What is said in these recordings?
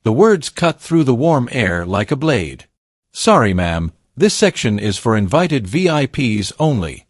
The words cut through the warm air like a blade. "Sorry, ma'am, this section is for invited VIPs only."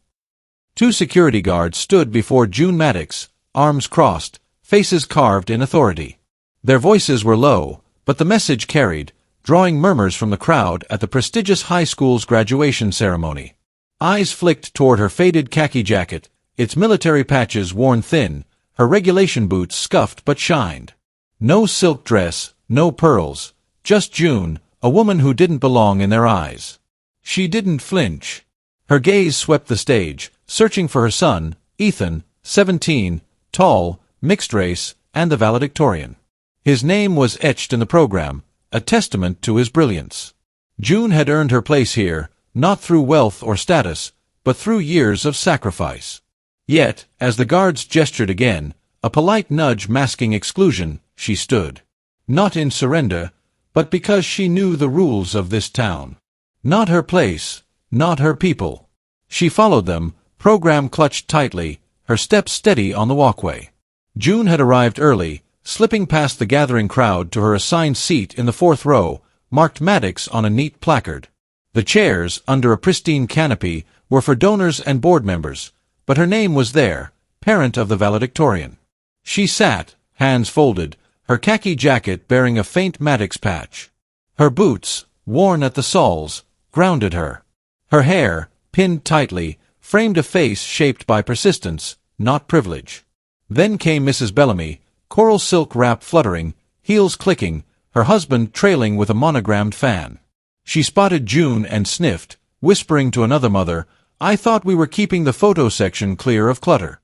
Two security guards stood before June Maddox, arms crossed, faces carved in authority. Their voices were low, but the message carried, drawing murmurs from the crowd at the prestigious high school's graduation ceremony. Eyes flicked toward her faded khaki jacket, its military patches worn thin, her regulation boots scuffed but shined. No silk dress, no pearls, just June, a woman who didn't belong in their eyes. She didn't flinch. Her gaze swept the stage, searching for her son, Ethan, 17, tall, mixed race, and the valedictorian. His name was etched in the program, a testament to his brilliance. June had earned her place here, not through wealth or status, but through years of sacrifice. Yet, as the guards gestured again, a polite nudge masking exclusion, she stood. Not in surrender, but because she knew the rules of this town. Not her place, not her people. She followed them, program clutched tightly, her steps steady on the walkway. June had arrived early, slipping past the gathering crowd to her assigned seat in the fourth row, marked Maddox on a neat placard. The chairs, under a pristine canopy, were for donors and board members, but her name was there, parent of the valedictorian. She sat, hands folded, her khaki jacket bearing a faint Maddox patch. Her boots, worn at the soles, grounded her. Her hair, pinned tightly, framed a face shaped by persistence, not privilege. Then came Mrs. Bellamy, coral silk wrap fluttering, heels clicking, her husband trailing with a monogrammed fan. She spotted June and sniffed, whispering to another mother, "I thought we were keeping the photo section clear of clutter."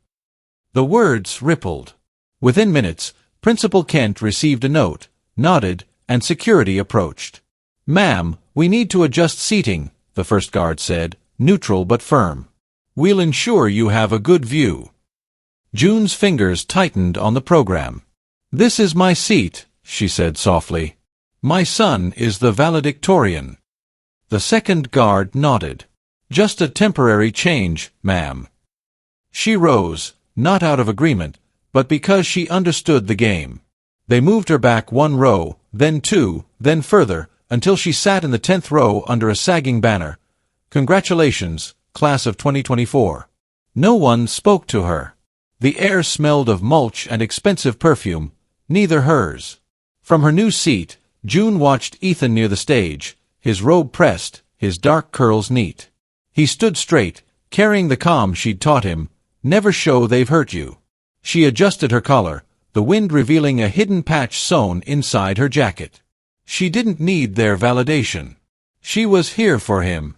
The words rippled. Within minutes, Principal Kent received a note, nodded, and security approached. "Ma'am, we need to adjust seating," the first guard said, neutral but firm. "We'll ensure you have a good view." June's fingers tightened on the program. "This is my seat," she said softly. "My son is the valedictorian." The second guard nodded. "Just a temporary change, ma'am." She rose, not out of agreement, but because she understood the game. They moved her back one row, then two, then further, until she sat in the 10th row under a sagging banner. "Congratulations, class of 2024. No one spoke to her. The air smelled of mulch and expensive perfume, neither hers. From her new seat, June watched Ethan near the stage, his robe pressed, his dark curls neat. He stood straight, carrying the calm she'd taught him, "Never show they've hurt you." She adjusted her collar, the wind revealing a hidden patch sewn inside her jacket. She didn't need their validation. She was here for him.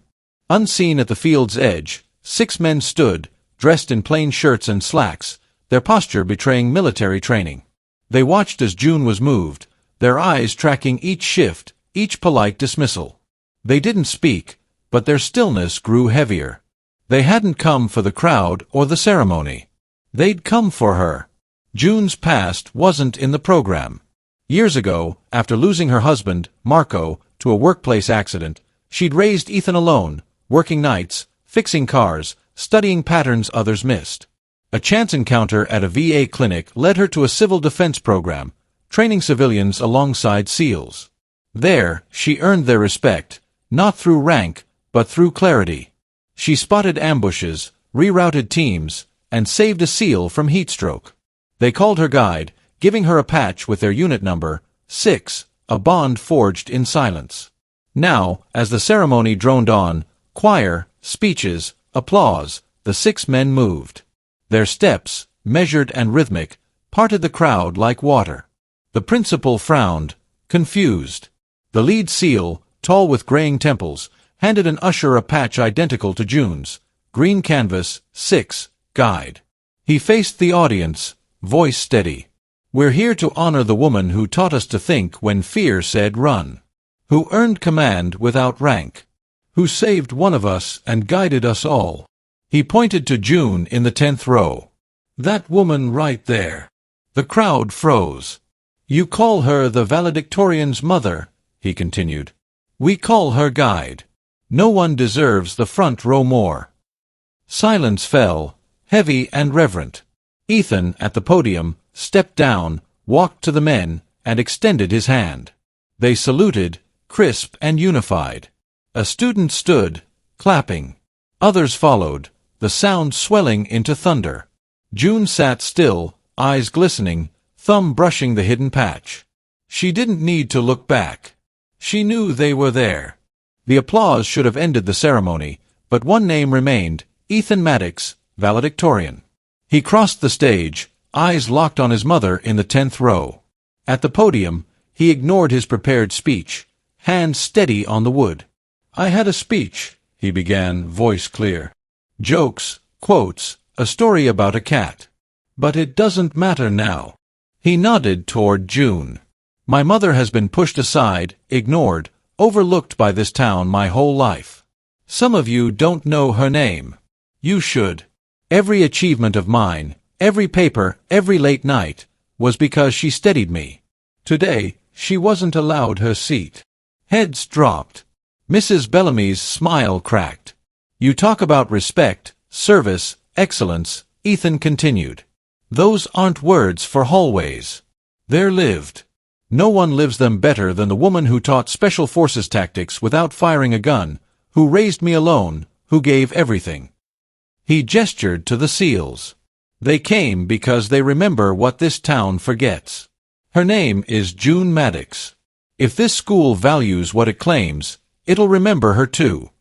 Unseen at the field's edge, 6 men stood, dressed in plain shirts and slacks, their posture betraying military training. They watched as June was moved, their eyes tracking each shift, each polite dismissal. They didn't speak, but their stillness grew heavier. They hadn't come for the crowd or the ceremony. They'd come for her. June's past wasn't in the program. Years ago, after losing her husband, Marco, to a workplace accident, she'd raised Ethan alone, working nights, fixing cars, studying patterns others missed. A chance encounter at a VA clinic led her to a civil defense program, training civilians alongside SEALs. There, she earned their respect, not through rank, but through clarity. She spotted ambushes, rerouted teams, and saved a SEAL from heatstroke. They called her guide, giving her a patch with their unit number, 6, a bond forged in silence. Now, as the ceremony droned on, choir, speeches, applause, the 6 men moved. Their steps, measured and rhythmic, parted the crowd like water. The principal frowned, confused. The lead SEAL, tall with graying temples, handed an usher a patch identical to June's, green canvas, 6, guide. He faced the audience, voice steady. "We're here to honor the woman who taught us to think when fear said run. Who earned command without rank. Who saved one of us and guided us all." He pointed to June in the 10th row. "That woman right there." The crowd froze. "You call her the valedictorian's mother," he continued. "We call her guide. No one deserves the front row more." Silence fell, heavy and reverent. Ethan, at the podium, stepped down, walked to the men, and extended his hand. They saluted, crisp and unified. A student stood, clapping. Others followed, the sound swelling into thunder. June sat still, eyes glistening, thumb brushing the hidden patch. She didn't need to look back. She knew they were there. The applause should have ended the ceremony, but one name remained, Ethan Maddox, valedictorian. He crossed the stage, eyes locked on his mother in the 10th row. At the podium, he ignored his prepared speech, hand steady on the wood. "I had a speech," he began, voice clear. "Jokes, quotes, a story about a cat. But it doesn't matter now." He nodded toward June. "My mother has been pushed aside, ignored, overlooked by this town my whole life. Some of you don't know her name. You should. Every achievement of mine, every paper, every late night, was because she steadied me. Today, she wasn't allowed her seat." Heads dropped. Mrs. Bellamy's smile cracked. "You talk about respect, service, excellence," Ethan continued. "Those aren't words for hallways. They're lived. No one lives them better than the woman who taught special forces tactics without firing a gun, who raised me alone, who gave everything." He gestured to the seals. "They came because they remember what this town forgets. Her name is June Maddox. If this school values what it claims, it'll remember her too."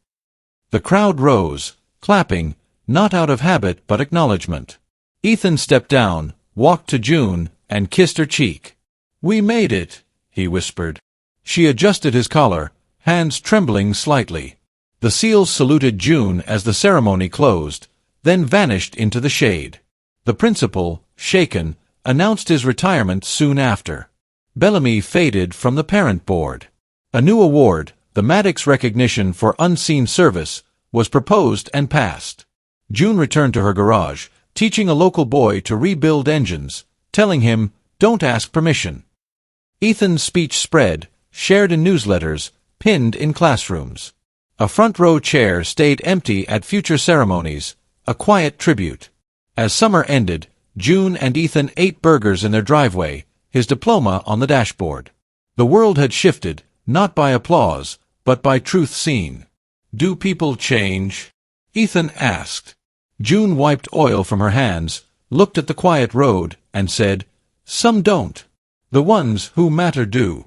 The crowd rose, clapping, not out of habit but acknowledgement. Ethan stepped down, walked to June, and kissed her cheek. "We made it," he whispered. She adjusted his collar, hands trembling slightly. The seals saluted June as the ceremony closed, then vanished into the shade. The principal, shaken, announced his retirement soon after. Bellamy faded from the parent board. A new award, the Maddox Recognition for Unseen Service, was proposed and passed. June returned to her garage, teaching a local boy to rebuild engines, telling him, "Don't ask permission." Ethan's speech spread, shared in newsletters, pinned in classrooms. A front-row chair stayed empty at future ceremonies, a quiet tribute. As summer ended, June and Ethan ate burgers in their driveway, his diploma on the dashboard. The world had shifted, not by applause, but by truth seen. "Do people change?" Ethan asked. June wiped oil from her hands, looked at the quiet road, and said, "Some don't. The ones who matter do."